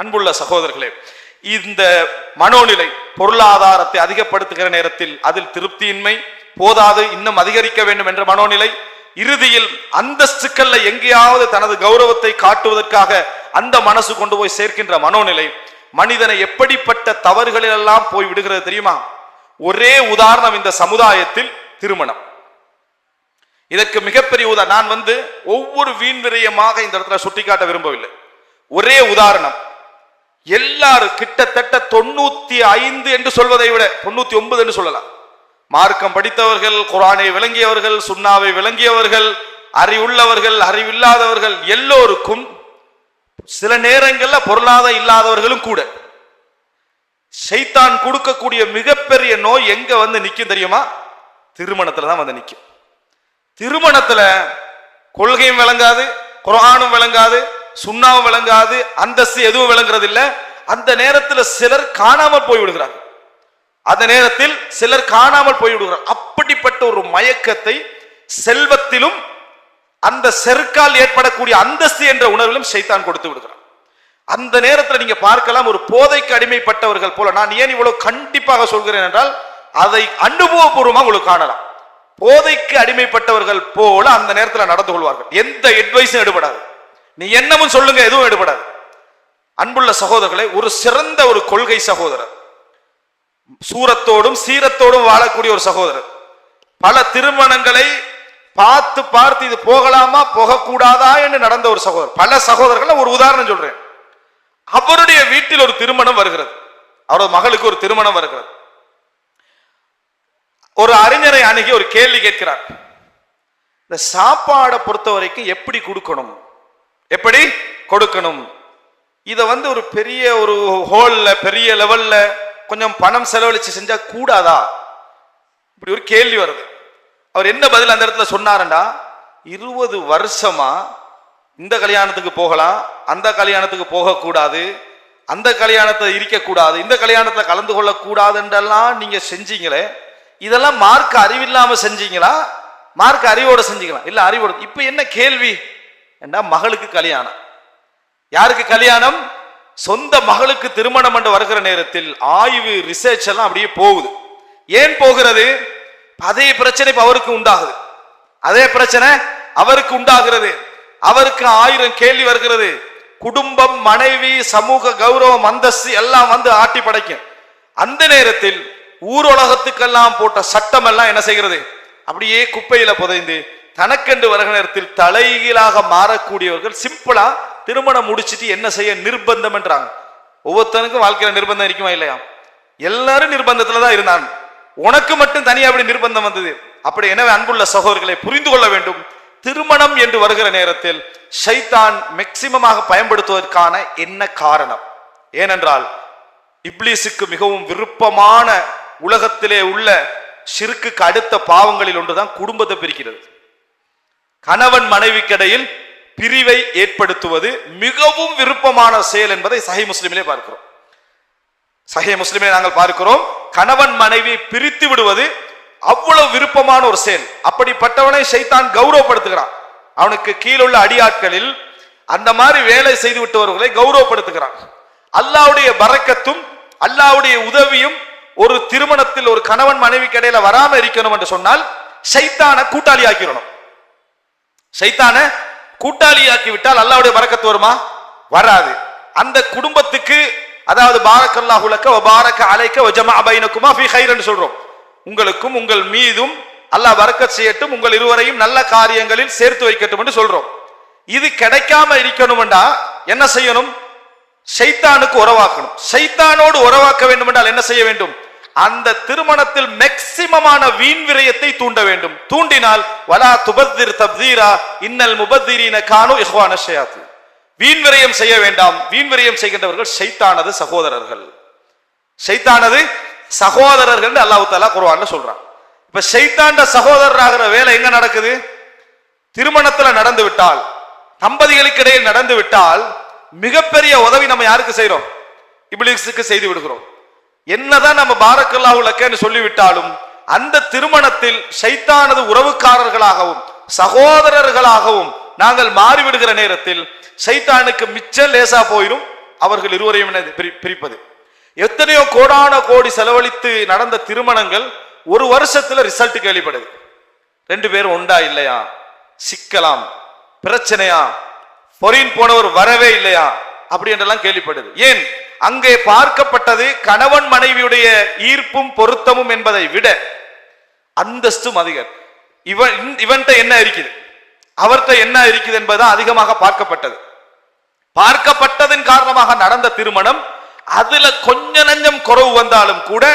அன்புள்ள சகோதரர்களே, இந்த மனோநிலை பொருளாதாரத்தை அதிகப்படுத்துகிற நேரத்தில் அதில் திருப்தியின்மை போதாது, இன்னும் அதிகரிக்க வேண்டும் என்ற மனோநிலை, இறுதியில் அந்தஸ்துக்கள்ல எங்கேயாவது தனது கௌரவத்தை காட்டுவதற்காக அந்த மனசு கொண்டு போய் சேர்க்கின்ற மனோநிலை மனிதனை எப்படிப்பட்ட தவறுகளில் எல்லாம் போய் விடுகிறது தெரியுமா? ஒரே உதாரணம் இந்த சமுதாயத்தில் திருமணம். இதற்கு மிகப்பெரிய உதாரணம். நான் ஒவ்வொரு வீண் விரயமாக இந்த இடத்துல சுட்டிக்காட்ட விரும்பவில்லை. ஒரே உதாரணம். எல்லாரும் கிட்டத்தட்ட 95 என்று சொல்வதை விட 99 என்று சொல்லலாம். மார்க்கம் படித்தவர்கள், குர்ஆனை விளங்கியவர்கள், சுன்னாவை விளங்கியவர்கள், அறிவுள்ளவர்கள், அறிவில்லாதவர்கள் எல்லோருக்கும் சில நேரங்கள்ல பொருளாதாரம் இல்லாதவர்களும் கூட ஷைத்தான் கொடுக்கக்கூடிய மிகப்பெரிய நோய் எங்க நிக்கும் தெரியுமா? திருமணத்துல தான் நிக்கும். திருமணத்துல கொள்கையும் விளங்காது, குர்ஆனும் விளங்காது, சுன்னாவும் விளங்காது, அந்தஸ்து எதுவும் விளங்குறது இல்ல. அந்த நேரத்தில் சிலர் காணாமல் போய்விடுகிறார். அந்த நேரத்தில் சிலர் காணாமல் போய்விடுகிறார். அப்படிப்பட்ட ஒரு மயக்கத்தை செல்வத்திலும் அந்த செருக்கால் ஏற்படக்கூடிய அந்தஸ்து என்ற உணர்விலும் ஷைத்தான் கொடுத்து விடுகிறார். அந்த நேரத்தில் நீங்க பார்க்கலாம், ஒரு போதைக்கு அடிமைப்பட்டவர்கள் போல. நான் ஏன் இவ்வளவு கண்டிப்பாக சொல்கிறேன் என்றால், அதை அனுபவபூர்வமாக உங்களுக்கு காணலாம். போதைக்கு அடிமைப்பட்டவர்கள் போல அந்த நேரத்தில் நடந்து கொள்வார்கள். எந்த அட்வைஸும் எடுபடாது, நீ என்னமும் சொல்லுங்க, எதுவும் எடுபடாது. அன்புள்ள சகோதரர்களை, ஒரு சிறந்த ஒரு கொள்கை சகோதரர், சூரத்தோடும் சீரத்தோடும் வாழக்கூடிய ஒரு சகோதரர், பல திருமணங்களை பார்த்து பார்த்து இது போகலாமா போகக்கூடாதா என்று நடந்த ஒரு சகோதரர். பல சகோதரர்கள், ஒரு உதாரணம் சொல்றேன். அவருடைய வீட்டில் ஒரு திருமணம் வருகிறது, அவரது மகளுக்கு ஒரு திருமணம் வருகிறது. ஒரு அறிஞரை அணுகி ஒரு கேள்வி கேட்கிறார். இந்த சாப்பாடை பொறுத்த வரைக்கும் எப்படி கொடுக்கணும், எப்படி கொடுக்கணும்? இத ஒரு பெரிய ஒரு ஹோல்ல, பெரிய லெவல்ல கொஞ்சம் பணம் செலவழிச்சு செஞ்சா கூடாதா? இப்படி ஒரு கேள்வி வருது. அவர் என்ன பதில் அந்த இடத்துல சொன்னாருண்டா, 20 வருஷமா இந்த கல்யாணத்துக்கு போகலாம், அந்த கல்யாணத்துக்கு போகக்கூடாது, அந்த கல்யாணத்தை இருக்கக்கூடாது, இந்த கல்யாணத்துல கலந்து கொள்ள கூடாது என்றெல்லாம் நீங்க செஞ்சீங்களே, இதெல்லாம் மார்க்க அறிவில்லாம செஞ்சீங்களா, மார்க்க அறிவோட செஞ்சீங்களா? இல்ல அறிவோட. இப்ப என்ன கேள்வி என்றா, மகளுக்கு கல்யாணம். யாருக்கு கல்யாணம்? சொந்த மகளுக்கு திருமணம் என்று வருகிற நேரத்தில் ஆய்வு ரிசர்ச் எல்லாம் அப்படியே போகுது. ஏன் போகிறது? அதே பிரச்சனை இப்ப அவருக்கு உண்டாகுது, அதே பிரச்சனை அவருக்கு உண்டாகிறது. அவருக்கு 1000 கேள்வி வருகிறது. குடும்பம், மனைவி, சமூக கௌரவம், அந்தஸ்து எல்லாம் ஆட்டி படைக்கும். அந்த நேரத்தில் ஊரொலகத்துக்கெல்லாம் போட்ட சட்டம் எல்லாம் என்ன செய்கிறது? அப்படியே குப்பையில புதைந்து தனக்கென்று வருகிற நேரத்தில் தலைகீழாக மாறக்கூடியவர்கள் சிம்பிளா திருமணம் முடிச்சுட்டு என்ன செய்ய நிர்பந்தம் என்றாங்க. ஒவ்வொருத்தனுக்கும் வாழ்க்கையில நிர்பந்தம் இருக்குமா இல்லையா? எல்லாரும் நிர்பந்தத்துல தான் இருந்தாங்க. உனக்கு மட்டும் தனியா அப்படி நிர்பந்தம் வந்தது. அப்படி எனவே அன்புள்ள சகோதரர்களை புரிந்து கொள்ள வேண்டும். திருமணம் என்று வருகிற நேரத்தில் ஷைத்தான் மேக்சிமமாக பயன்படுத்துவதற்கான என்ன காரணம்? ஏனென்றால் இப்லீஸுக்கு மிகவும் விருப்பமான உலகத்திலே உள்ள ஷிர்க்குக்கு அடுத்த பாவங்களில் ஒன்றுதான் குடும்பத்தை பிரிக்கிறது. கணவன் மனைவிக்கிடையில் பிரிவை ஏற்படுத்துவது மிகவும் விருப்பமான செயல் என்பதை சஹீஹ் முஸ்லிமிலே பார்க்கிறோம். சஹீஹ் முஸ்லிமிலே நாங்கள் பார்க்கிறோம், கணவன் மனைவி பிரித்து விடுவது அவ்வளவு விருப்பமான ஒரு செயல். அப்படிப்பட்டவனை ஷைத்தான் கௌரவப்படுத்துகிறான். அவனுக்கு கீழுள்ள அடியாட்களில் அந்த மாதிரி வேலை செய்து விட்டவர்களை கௌரவப்படுத்துகிறான். அல்லாஹ்வுடைய பரக்கத்தும் அல்லாஹ்வுடைய உதவியும் ஒரு திருமணத்தில் ஒரு கணவன் மனைவிக்கு இடையில வராம இருக்கணும் என்று சொன்னால் ஷைத்தான கூட்டாளி ஆக்கிடணும். ஷைத்தான கூட்டாளியாக்கி விட்டால் அல்லாஹ்வுடைய பரக்கத்து வருமா? வராது. அந்த குடும்பத்துக்கு, அதாவது பாரக்கல்லாஹு லக்க வ பாரக அலைக வ ஜமஅ பைனகுமா ஃபீ கைர் என்று சொல்றோம். உங்களுக்கும் உங்கள் மீதும் அல்லாஹ் பரக்கத் செய்யட்டும், உங்கள் இருவரையும் நல்ல காரியங்களில் சேர்த்து வைக்கட்டும் என்று சொல்றோம். இது கிடைக்காம இருக்கணும்டா என்ன செய்யணும்? ஷைத்தானுக்கு உறவாக்கணும். ஷைத்தானோடு உறவாக்க வேண்டும் என்றால் என்ன செய்ய வேண்டும்? அந்த திருமணத்தில் மேக்சிமமான வீண் விரயத்தை தூண்ட வேண்டும். தூண்டினால் வலா துபத்திர் தப்தீரா இன்னல் முபத்திரீன கானு இஹ்வான ஷயாத்தீன். வீண் விரயம் செய்ய வேண்டாம். வீண் விரயம் செய்கின்றவர்கள் ஷைத்தானது சகோதரர்கள். ஷைத்தானது சகோதரர்கள் அல்லாஹ் தஆலா குர்ஆன்ல சொல்றான். இப்ப ஷைத்தான்ட சகோதரராகிற வேலை எங்க நடக்குது? திருமணத்துல நடந்து விட்டால், தம்பதிகளுக்கு இடையில் நடந்து விட்டால் மிகப்பெரிய உதவி நம்ம யாருக்கு செய்யறோம்? இப்லீஸுக்கு செய்து விடுகிறோம். என்னதான் நம்ம பாரக்கல்லாஹு லக்கன்னு சொல்லிவிட்டாலும் அந்த திருமணத்தில் ஷைத்தானது உறவுக்காரர்களாகவும் சகோதரர்களாகவும் நாங்கள் மாறிவிடுகிற நேரத்தில் ஷைத்தானுக்கு மிச்சம் லேசா போயிடும் அவர்கள் இருவரையும் பிரிப்பது. எத்தனையோ கோடான கோடி செலவழித்து நடந்த திருமணங்கள் ஒரு வருஷத்துல ரிசல்ட் கேள்விப்படுது. 2 பேரும் உண்டா இல்லையா, சிக்கலாம், பிரச்சனையா, பொறின் போனவர் வரவே இல்லையா, அப்படி என்றெல்லாம் கேள்விப்படுது. ஏன்? அங்கே பார்க்கப்பட்டது கணவன் மனைவியுடைய ஈர்ப்பும் பொருத்தமும் என்பதை விட அந்தஸ்தும் அதிகம். இவன்கிட்ட என்ன இருக்குது, அவர்கிட்ட என்ன இருக்குது என்பதுதான் அதிகமாக பார்க்கப்பட்டது. பார்க்கப்பட்டதன் காரணமாக நடந்த திருமணம், அதுல கொஞ்ச நஞ்சம் குறவு வந்தாலும் கூட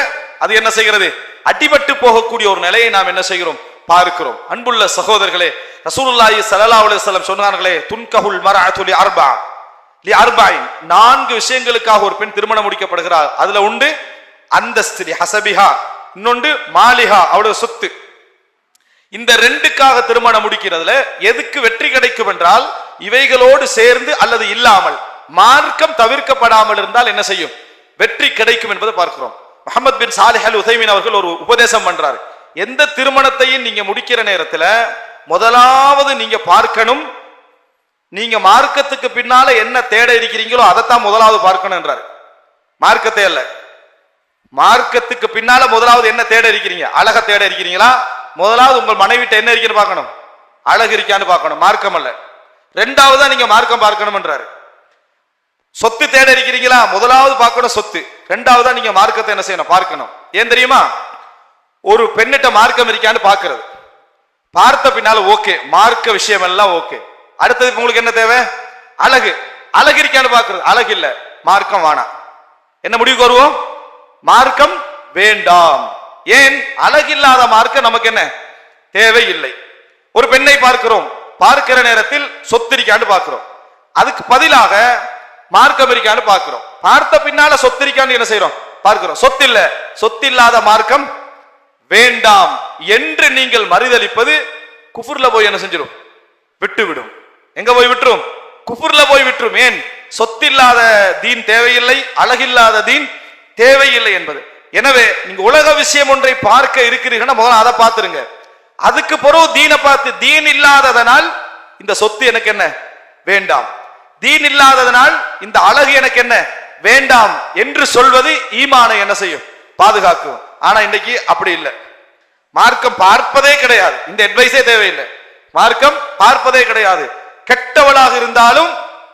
அது என்ன செய்கிறது, அடிபட்டு போகக்கூடிய ஒரு நிலையை நாம் என்ன செய்கிறோம், பார்க்கிறோம். அன்புள்ள சகோதரர்களே, ரசூலுல்லாஹி ஸல்லல்லாஹு அலைஹி வஸல்லம் சொன்னார்களே, துன்கஹுல் மர்அத்து லி அர்பஇன், 4 விஷயங்களுக்காக ஒரு பெண் திருமணம் முடிக்கப்படுகிறார். அதுல உண்டு அந்தஸ்து ஹசபிஹா, இன்னொன்று மாலிஹா, அவளுடைய சொத்து. இந்த 2க்காக திருமணம் முடிக்கிறதுல எதுக்கு வெற்றி கிடைக்கும் என்றால், இவைகளோடு சேர்ந்து அல்லது இல்லாமல் மார்க்கம் தவிர்க்கப்படாமல் இருந்தால் என்ன செய்யும், வெற்றி கிடைக்கும் என்பதை பார்க்கிறோம். முஹம்மது பின் சாலிஹ் அல் உதைமீன் அவர்கள் ஒரு உபதேசம் பண்றாரு. எந்த திருமணத்தையும் நீங்க முடிக்கிற நேரத்துல முதலாவது நீங்க பார்க்கணும், நீங்க மார்க்கத்துக்கு பின்னால என்ன தேட இருக்கிறீங்களோ அதைத்தான் முதலாவது பார்க்கணும் என்றாரு. மார்க்கத்தை அல்ல, மார்க்கத்துக்கு பின்னால முதலாவது என்ன தேட இருக்கிறீங்க, அழக தேட இருக்கிறீங்களா, முதலாவது உங்கள் மனைவிட்ட என்ன இருக்குன்னு பார்க்கணும், அழகு இருக்கான்னு பார்க்கணும், மார்க்கம் அல்ல. 2வது நீங்க மார்க்கம் பார்க்கணும் என்றாரு. சொத்து தேட இருக்கிறீங்களா, முதலாவது பார்க்கணும் சொத்து, 2வது நீங்க மார்க்கத்தை என்ன செய்யணும், பார்க்கணும். ஏன் தெரியுமா, ஒரு பெண்ணிட்ட மார்க்கம் இருக்கான்னு பார்க்கிறது, பார்த்த பின்னால ஓகே, மார்க்க விஷயம் எல்லாம் ஓகே, அடுத்தது உங்களுக்கு என்ன தேவை, அழகு, அழகு இருக்கான்னு பார்க்கிறது, அழகு இல்ல, மார்க்கம் வேணாம், என்ன முடிவுக்கு வருவோம், மார்க்கம் வேண்டாம். ஏன்? அழகில்லாத மார்க்கம் நமக்கு என்ன தேவையில்லை. ஒரு பெண்ணை பார்க்கிறோம், பார்க்கிற நேரத்தில் சொத்து இருக்கான்னு பார்க்கிறோம், அதுக்கு பதிலாக மார்க்கம் இருக்கான்னு பார்க்கிறோம், பார்த்த பின்னால சொத்து இருக்கான்னு என்ன செய்யறோம், பார்க்கிறோம். சொத்து இல்ல, சொத்து இல்லாத மார்க்கம் வேண்டாம் என்று நீங்கள் மறுதலிப்பது குஃப்ர்ல போய் என்ன செஞ்சிடும், விட்டுவிடும். எங்க போய் விட்டுரும், குஃப்ர்ல போய் விட்டுரும். ஏன்? சொத்து இல்லாத தீன் தேவையில்லை, அழகில்லாத தீன் தேவையில்லை என்பது. எனவே நீங்க உலக விஷயம் ஒன்றை பார்க்க இருக்கிறீங்கன்னா முதல்ல அதை பார்த்துருங்க, அதுக்கு பிறகு தீனை பார்த்து, தீன் இல்லாததனால் இந்த சொத்து எனக்கு என்ன வேண்டாம், தீன் இல்லாததனால் இந்த அழகு எனக்கு என்ன வேண்டாம் என்று சொல்வது ஈமானை என்ன செய்யும், பாதுகாக்கும். ஆனா இன்னைக்கு அப்படி இல்லை, மார்க்கம் பார்ப்பதே கிடையாது, இந்த அட்வைஸே தேவையில்லை, மார்க்கம் பார்ப்பதே கிடையாது. கெட்டவளாக இருந்தாலும்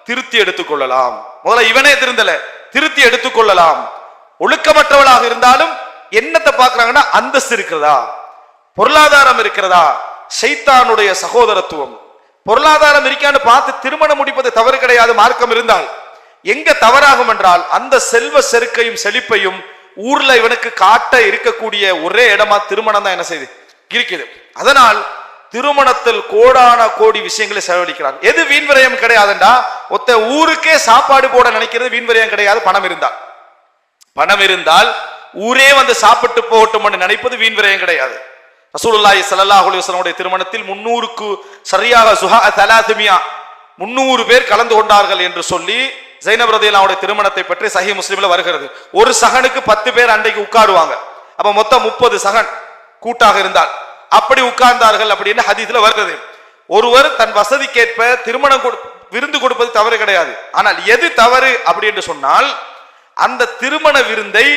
திருத்தி எடுத்துக்கொள்ளலாம், முதல்ல இவனே திருந்தல, திருத்தி எடுத்துக்கொள்ளலாம். ஒழுக்கமற்றவளாக இருந்தாலும் என்னத்தை பார்க்கிறாங்கன்னா, அந்தஸ்து இருக்கிறதா, பொருளாதாரம் இருக்கிறதா, ஷைத்தானுடைய சகோதரத்துவம், பொருளாதாரம் இருக்கான்னு பார்த்து திருமணம் முடிப்பது தவறு கிடையாது. மார்க்கம் இருந்தால் எங்க தவறாகும் என்றால், அந்த செல்வ செருக்கையும் செழிப்பையும் ஊர்ல இவனுக்கு காட்ட இருக்கக்கூடிய ஒரே இடமா திருமணம் தான் என்ன செய்து இருக்குது. அதனால் திருமணத்தில் கோடான கோடி விஷயங்களை செலவழிக்கிறார். எது வீண் விரயம் கிடையாதுண்டா, ஒத்த ஊருக்கே சாப்பாடு போட நினைக்கிறது வீண் விரயம் கிடையாது. பணம் இருந்தால் ஊரே வந்து சாப்பிட்டு போகட்டும் என்று நினைப்பது வீண் விரயம் கிடையாது. ரசூலுல்லாஹி ஸல்லல்லாஹு அலைஹி வஸல்லம் திருமணத்தில் 300க்கு சரியாக 300 பேர் கலந்து கொண்டார்கள் என்று சொல்லி ஜைனப் ரலியல்லாஹு அன்ஹா திருமணத்தை பற்றி சஹீஹ் முஸ்லிம்ல வருகிறது. ஒரு சகனுக்கு 10 பேர் அன்றைக்கு உட்காருவாங்க. அப்ப மொத்தம் 30 சகன் கூட்டாக இருந்தால் அப்படி உட்கார்ந்தார்கள் அப்படின்னு ஹதீஸ்ல வருகிறது. ஒருவர் தன் வசதிக்கேற்ப திருமணம் விருந்து கொடுப்பது தவறு கிடையாது. ஆனால் எது தவறு அப்படி என்று சொன்னால், அந்த திருமண விருந்தை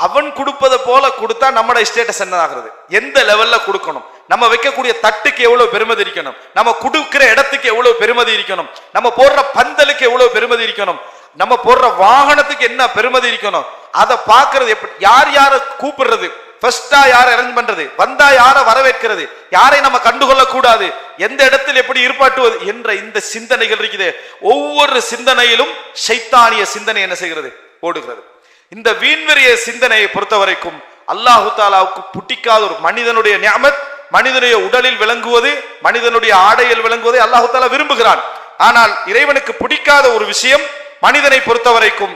அவன் கொடுப்பதை போல கொடுத்தா நம்மளோட ஸ்டேட்டஸ் என்னதாகிறது, எந்த லெவல்ல கொடுக்கணும், நம்ம வைக்கக்கூடிய தட்டுக்கு எவ்வளவு பெருமதி இருக்கணும், நம்ம கொடுக்கிற இடத்துக்கு எவ்வளவு பெருமதி இருக்கணும், நம்ம போடுற பந்தலுக்கு எவ்வளவு பெருமதி இருக்கணும், நம்ம போடுற வாகனத்துக்கு என்ன பெருமதி இருக்கணும், அதை பார்க்கறது எப்படி, யார் யாரை கூப்பிடுறது, ஃபர்ஸ்டா யாரை அரேஞ்ச் பண்றது, வந்தா யாரை வரவேற்கிறது, யாரை நம்ம கண்டுகொள்ள கூடாது, எந்த இடத்தில் எப்படி ஏற்பாட்டுவது என்ற இந்த சிந்தனைகள் இருக்குது. ஒவ்வொரு சிந்தனையிலும் ஷைத்தானிய சிந்தனை என்ன செய்கிறது, ஓடுகிறது. இந்த வீண்வெறிய சிந்தனையை பொறுத்த வரைக்கும் அல்லாஹு தாலாவுக்கு பிடிக்காத ஒரு மனிதனுடைய நிஅமத், மனிதனுடைய உடலில் விளங்குவது, மனிதனுடைய ஆடையில் விளங்குவதை அல்லாஹு தாலா விரும்புகிறான். ஆனால் இறைவனுக்கு பிடிக்காத ஒரு விஷயம் மனிதனை பொறுத்த வரைக்கும்,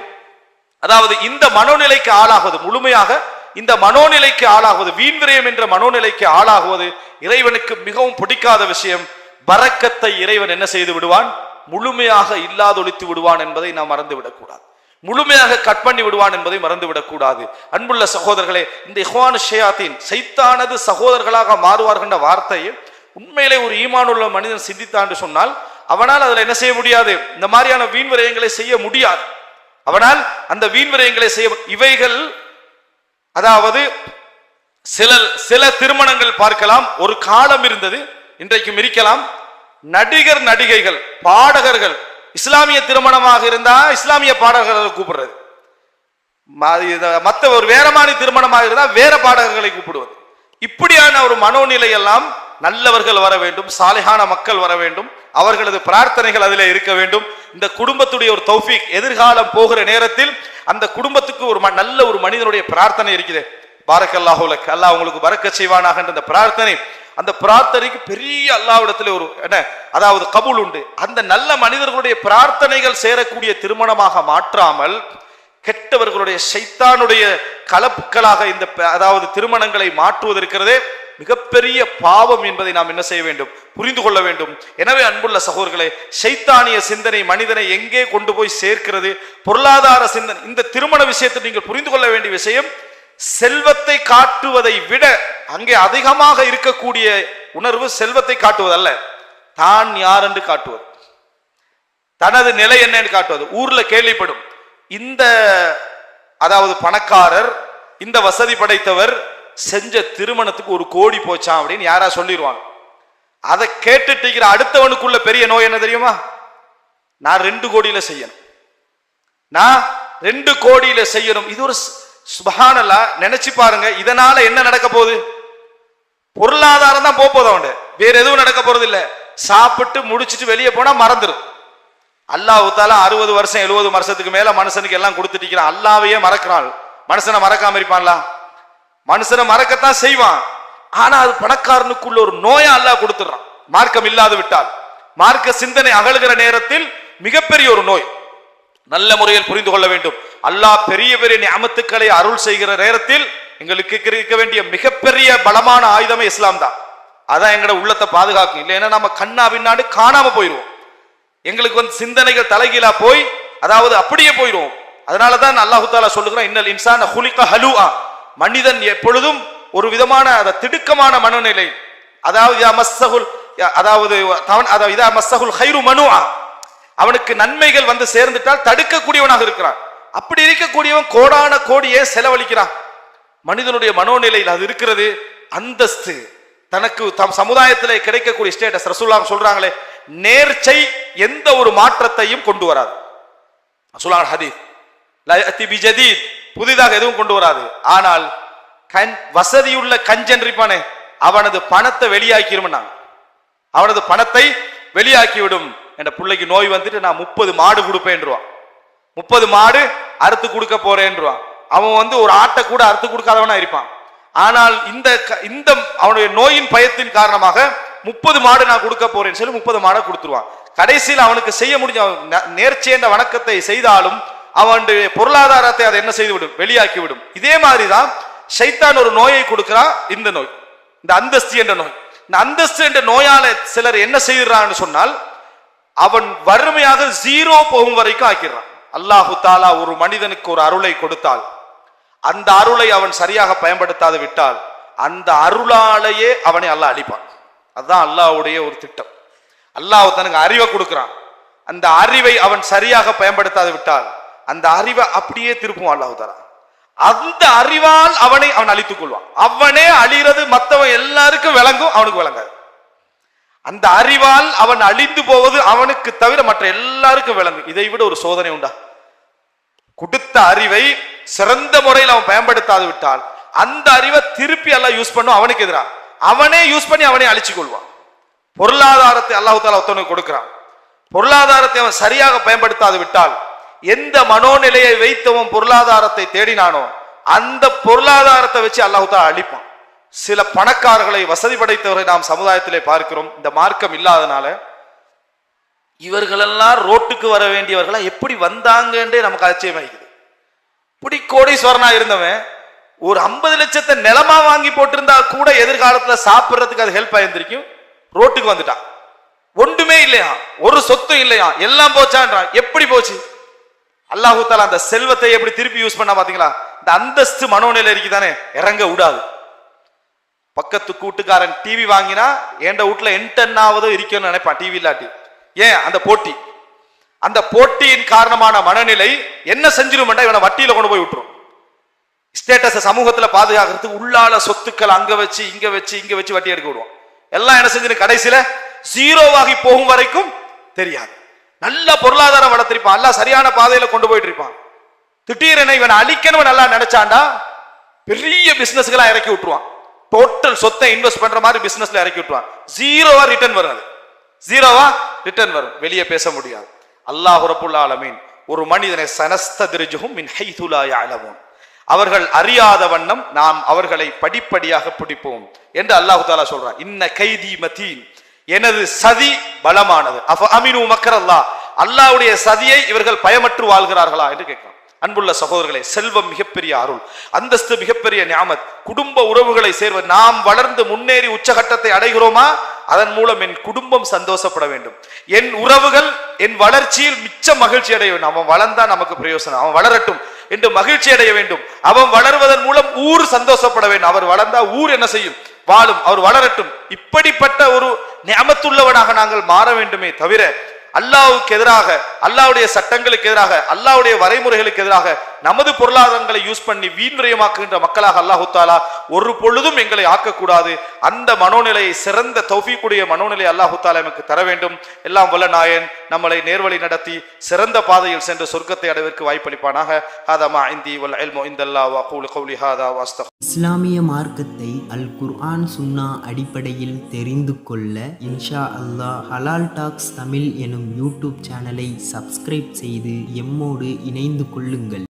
அதாவது இந்த மனோநிலைக்கு ஆளாகுவது, முழுமையாக இந்த மனோநிலைக்கு ஆளாகுவது, வீண்விரயம் என்ற மனோநிலைக்கு ஆளாகுவது இறைவனுக்கு மிகவும் பிடிக்காத விஷயம். பரக்கத்தை இறைவன் என்ன செய்து விடுவான், முழுமையாக இல்லாதொழித்து விடுவான் என்பதை நாம் மறந்துவிடக் கூடாது. முழுமையாக கட் பண்ணி விடுவான் என்பதை மறந்துவிடக் கூடாது. அன்புள்ள சகோதரர்களே, இந்த இஹ்வானு ஷயாத்தீன் சைத்தானது சகோதரர்களாக மாறுவார்கள் என்ற வார்த்தையை உண்மையிலே ஒரு ஈமானுள்ள மனிதன் சிந்தித்தான் சொன்னால் அவனால் அதில் என்ன செய்ய முடியாது, இந்த மாதிரியான வீண் விரயங்களை செய்ய முடியாது. அவனால் அந்த வீண் விரயங்களை செய்ய இவைகள், அதாவது சில திருமணங்கள் பார்க்கலாம், ஒரு காலம் இருந்தது, இன்றைக்கும் இருக்கலாம். நடிகர் நடிகைகள் பாடகர்கள் இஸ்லாமிய திருமணமாக இருந்தா இஸ்லாமிய பாடகர்களை கூப்பிடுறது, மற்ற ஒரு வேறமானி திருமணமாக இருந்தா வேற பாடகர்களை கூப்பிடுவது. இப்படியான ஒரு மனோநிலை எல்லாம் நல்லவர்கள் வர வேண்டும், சாலிஹான மக்கள் வர வேண்டும், அவர்களது பிரார்த்தனைகள் அதிலே இருக்க வேண்டும். இந்த குடும்பத்துடைய ஒரு தௌஃபீக் எதிர்காலம் போகிற நேரத்தில் அந்த குடும்பத்துக்கு ஒரு நல்ல ஒரு மனிதனுடைய பிரார்த்தனை இருக்குது. பாரக்கல்லாஹு லக், அல்லாஹ் உங்களுக்கு பரக்கத் செய்வானாக என்ற பிரார்த்தனை, அந்த பிரார்த்தனைக்கு பெரிய அல்லாஹ்விடத்தில் ஒரு அதாவது கபூல் உண்டு. அந்த நல்ல மனிதர்களுடைய பிரார்த்தனைகள் சேரக்கூடிய திருமணமாக மாற்றாமல் கெட்டவர்களுடைய ஷைத்தானுடைய கலப்புக்களாக இந்த அதாவது திருமணங்களை மாற்றுவது இருக்கிறதே மிகப்பெரிய பாவம் என்பதை நாம் என்ன செய்ய வேண்டும், புரிந்து கொள்ள வேண்டும். எனவே அன்புள்ள சகோதரர்களே, ஷைத்தானிய சிந்தனை மனிதனை எங்கே கொண்டு போய் சேர்க்கிறது, பொருளாதார சிந்தனை. இந்த திருமண விஷயத்தை நீங்கள் புரிந்து கொள்ள வேண்டிய விஷயம், செல்வத்தை காட்டுவதை விட அங்கே அதிகமாக இருக்கக்கூடிய உணர்வு செல்வத்தை காட்டுவதல்ல, தான் யார் என்று காட்டுவது, தனது நிலை என்ன என்று காட்டுவது. ஊர்ல கேள்விப்படும், இந்த அதாவது பணக்காரர், இந்த வசதி படைத்தவர் செஞ்ச திருமணத்துக்கு 1 கோடி போச்சான் அப்படின்னு யாரா சொல்லிடுவாங்க. அதை கேட்டுட்டு அடுத்தவனுக்குள்ள பெரிய நோய் என்ன தெரியுமா, நான் 2 கோடியில செய்யணும், நான் 2 கோடியில செய்யணும். இது ஒரு சுப்ஹானல்லாஹ், நினைச்சு பாருங்க. இதனால என்ன நடக்க போகுது, பொருளாதாரம் தான் போகுது, அவன் வேற எதுவும் நடக்க போறது இல்ல. சாப்பிட்டு முடிச்சிட்டு வெளியே போனா மறந்துடும். அல்லாஹ் தஆலா 60 வருஷம் 70 வருஷத்துக்கு மேல மனுஷனுக்கு எல்லாம் கொடுத்துட்டு அல்லாஹ்வையே மறக்கிறான். மனுஷனை மறக்காம இருப்பான்ல, மனுஷனை மறக்கத்தான் செய்வான். ஆனா அது பணக்காரனுக்குள்ள ஒரு நோயா அல்லாஹ் கொடுத்துறான். மார்க்கம் இல்லாது விட்டால், மார்க்க சிந்தனை அகலுகிற நேரத்தில் மிகப்பெரிய ஒரு நோய். நல்ல முறையில் புரிந்து கொள்ள வேண்டும். அல்லாஹ் பெரிய பெரிய நிஅமத்துக்களை அருள் செய்கிற நேரத்தில் எங்களுக்கு இருக்க வேண்டிய மிகப்பெரிய பலமான ஆயுதமே இஸ்லாம் தான். அதான் எங்களோட உள்ளத்தை பாதுகாக்கும். இல்லைன்னா நம்ம கண்ணா பின்னாடி காணாம போயிடுவோம். எங்களுக்கு சிந்தனைகள் தலைகீழா போய் அதாவது அப்படியே போயிடுவோம். அதனாலதான் அல்லாஹு தஆலா சொல்லுகிறான், இன்னல் இன்சான குலிக ஹலூஆ, மனிதன் எப்பொழுதும் ஒரு விதமான திடுக்கமான மனநிலை, அதாவது மஸ்ஸகுல் கைரு மனுஆ, அவனுக்கு நன்மைகள் வந்து சேர்ந்துட்டால் தடுக்கக்கூடியவனாக இருக்கிறான். அப்படி இருக்கக்கூடியவன் கோடான கோடியே செலவழிக்கிறான். மனிதனுடைய மனோநிலையில் அது இருக்கிறது. அந்தஸ்து, தனக்கு தம் சமுதாயத்தில் கிடைக்கக்கூடிய ஸ்டேட்டஸ். ரசூலுல்லாஹ் சொல்றாங்களே, நேர்ச்சை எந்த ஒரு மாற்றத்தையும் கொண்டு வராது. ரசூலுல்லாஹ் ஹதீஸ், லா யஅதி பிஜதீத், புதிதாக எதுவும் கொண்டு வராது. ஆனால் வசதியுள்ள கஞ்சன் இருப்பானே, அவனது பணத்தை வெளியாக்கிடும். அவனது பணத்தை வெளியாக்கிவிடும். என் பிள்ளைக்கு நோய் வந்துட்டு நான் 30 மாடு கொடுப்பேன்றான், 30 மாடு அறுத்து கொடுக்க போறேன்றான். அவன் ஒரு ஆட்டை கூட அறுத்து கொடுக்காதவனா இருப்பான். ஆனால் இந்த அவனுடைய நோயின் பயத்தின் காரணமாக 30 மாடு நான் கொடுக்க போறேன்னு சொல்லி 30 மாடை கொடுத்துருவான். கடைசியில் அவனுக்கு செய்ய முடிஞ்ச நேர்ச்சி என்ற வணக்கத்தை செய்தாலும் அவனுடைய பொருளாதாரத்தை அதை என்ன செய்து விடும், வெளியாக்கி விடும். இதே மாதிரிதான் ஷைத்தான் ஒரு நோயை கொடுக்கிறான். இந்த நோய், இந்த அந்தஸ்து என்ற நோய். இந்த அந்தஸ்து என்ற நோயால சிலர் என்ன செய்கிறான்னு சொன்னால், அவன் வறுமையாக 0 போகும் வரைக்கும் ஆக்கிறான். அல்லாஹு தஆலா ஒரு மனிதனுக்கு ஒரு அருளை கொடுத்தால், அந்த அருளை அவன் சரியாக பயன்படுத்தாது விட்டால், அந்த அருளாலேயே அவனை அல்லாஹ் அழிப்பான். அதுதான் அல்லாஹ்வுடைய ஒரு திட்டம். அல்லாஹ் தனக்கு அறிவை கொடுக்கிறான். அந்த அறிவை அவன் சரியாக பயன்படுத்தாது விட்டால் அந்த அறிவை அப்படியே திருப்பும் அல்லாஹ் தஆலா. அந்த அறிவால் அவனை அவன் அழித்துக் கொள்வான். அவனே அழிகிறது மற்றவன் எல்லாருக்கும் விளங்கும், அவனுக்கு விளங்காது. அந்த அறிவால் அவன் அழிந்து போவது அவனுக்கு தவிர மற்ற எல்லாருக்கும் விளங்கும். இதை விட ஒரு சோதனை உண்டா? கொடுத்த அறிவை சிறந்த முறையில் அவன் பயன்படுத்தாது விட்டால் அந்த அறிவை திருப்பி எல்லாம் யூஸ் பண்ணும் அவனுக்கு எதிராக. அவனே யூஸ் பண்ணி அவனே அழிச்சு கொள்வான். பொருளாதாரத்தை அல்லாஹ் தஆலா ஒருத்தனுக்கு கொடுக்கிறான். பொருளாதாரத்தை அவன் சரியாக பயன்படுத்தாது விட்டால், எந்த மனோநிலையை வைத்தவன் பொருளாதாரத்தை தேடினானோ அந்த பொருளாதாரத்தை வச்சு அல்லாஹ் தஆலா அழிப்பான். சில பணக்காரர்களை, வசதி படைத்தவர்களை நாம் சமுதாயத்திலே பார்க்கிறோம். இந்த மார்க்கம் இல்லாதனால இவர்களெல்லாம் ரோட்டுக்கு வர வேண்டியவர்களா எப்படி வந்தாங்கன்றே நமக்கு ஆச்சரியமாயிக்குது. இப்படி கோடீஸ்வரனா இருந்தவன் ஒரு 50 லட்சத்தை நிலமா வாங்கி போட்டிருந்தா கூட எதிர்காலத்துல சாப்பிட்றதுக்கு அது ஹெல்ப் ஆயிருந்திருக்கும். ரோட்டுக்கு வந்துட்டான். ஒன்றுமே இல்லையா, ஒரு சொத்தும் இல்லையா, எல்லாம் போச்சான்றான். எப்படி போச்சு? அல்லாஹு தாலா அந்த செல்வத்தை எப்படி திருப்பி யூஸ் பண்ணா பாத்தீங்களா? இந்த அந்தஸ்து மனோநிலை இருக்குதானே, இறங்க விடாது. பக்கத்து கூட்டுக்காரன் டிவி வாங்கினா என் வீட்டுல என்டென்னாவது இருக்கணும்னு நினைப்பான், டிவி இல்லாட்டி. ஏன்? அந்த போட்டி. அந்த போட்டியின் காரணமான மனநிலை என்ன செஞ்சிருமெண்டா இவனை வட்டியில கொண்டு போய் விட்டுரும். ஸ்டேட்டஸ் சமூகத்துல பாதுகாக்கிறதுக்கு உள்ளால சொத்துக்கள் அங்க வச்சு இங்க வச்சு வட்டி எடுக்க விடுவோம். எல்லாம் என்ன செஞ்சு கடைசியில ஜீரோவாகி போகும் வரைக்கும் தெரியாது. நல்ல பொருளாதாரம் வளர்த்திருப்பான், எல்லாம் சரியான பாதையில கொண்டு போயிட்டு இருப்பான். திடீரென இவன் அழிக்கணும் நல்லா நினைச்சாண்டா பெரிய பிசினஸ்களா இறக்கி விட்டுருவான். டோட்டல் சொத்தை இன்வெஸ்ட் பண்ற மாதிரி பிசினஸ்ல இறக்கி விட்டுருவான். ஜீரோவா ரிட்டர்ன் வரும். ஜீரோவா ரிட்டர்ன் வரும். வெளியே பேச முடியாது. அல்லாஹ் ரப்புல் ஆலமீன் ஒரு மனிதனை சனஸ்தத்ரிஜுஹும் மின் ஹைது லா யஅலமூன், அவர்கள் அறியாத வண்ணம் நாம் அவர்களை படிப்படியாக பிடிப்போம் என்று அல்லாஹ் தஆலா சொல்றான். இன்ன கைதி மதீன், எனது சதி பலமானது. அஃப அமினு மக்கரல்லாஹ், அல்லாஹ்வுடைய சதியை இவர்கள் பயமற்று வாழ்கிறார்களா என்று கேட்கிறான். அன்புள்ள சகோதரர்களே, செல்வம் மிகப்பெரிய அருள், அந்தஸ்து மிகப்பெரிய நியாமத். குடும்ப உறவுகளை சேர்வது, நாம் வளர்ந்து முன்னேறி உச்சகட்டத்தை அடைகிறோமா, அதன் மூலம் என் குடும்பம் சந்தோஷப்பட வேண்டும், என் உறவுகள் என் வளர்ச்சியில் மிச்ச மகிழ்ச்சி அடைய வேண்டும். அவன் வளர்ந்தா நமக்கு பிரயோசனம், அவன் வளரட்டும் என்று மகிழ்ச்சி அடைய வேண்டும். அவன் வளர்வதன் மூலம் ஊர் சந்தோஷப்பட வேண்டும். அவர் வளர்ந்தா ஊர் என்ன செய்யும்? வாழும். அவர் வளரட்டும். இப்படிப்பட்ட ஒரு நியமத்துள்ளவனாக நாங்கள் மாற வேண்டுமே தவிர அல்லாஹ்வுக்கு எதிராக, அல்லாஹ்வுடைய சட்டங்களுக்கு எதிராக, அல்லாஹ்வுடைய வரைமுறைகளுக்கு எதிராக நமது பொருளாதாரங்களை யூஸ் பண்ணி வீண்விரயமாக்குகின்ற மக்களாக அல்லாஹ் தஆலா ஒரு பொழுதும் எங்களை ஆக்கக்கூடாது. அந்த மனோநிலையை, சிறந்த தௌஃபீக்குடைய மனோநிலை அல்லாஹ் தஆலா நமக்கு தர வேண்டும். எல்லாம் வல்ல நாயன் நம்மளை நேர்வழி நடத்தி சிறந்த பாதையில் சென்று சொர்க்கத்தை அடைவதற்கு வாய்ப்பளிப்பானாக. ஹாதா மா இந்தி வல் இல்மு இந்தல்லாஹ் வ அகூலு கௌலி ஹாதா வ அஸ்தக்ஃபிர். இஸ்லாமிய மார்க்கத்தை அல் குர்ஆன் சுன்னா அடிப்படையில் தெரிந்து கொள்ள இன்ஷா அல்லாஹ் ஹலால் டாக்ஸ் தமிழ் எனும் யூடியூப் சேனலை சப்ஸ்கிரைப் செய்து எம்மோடு இணைந்து கொள்ளுங்கள்.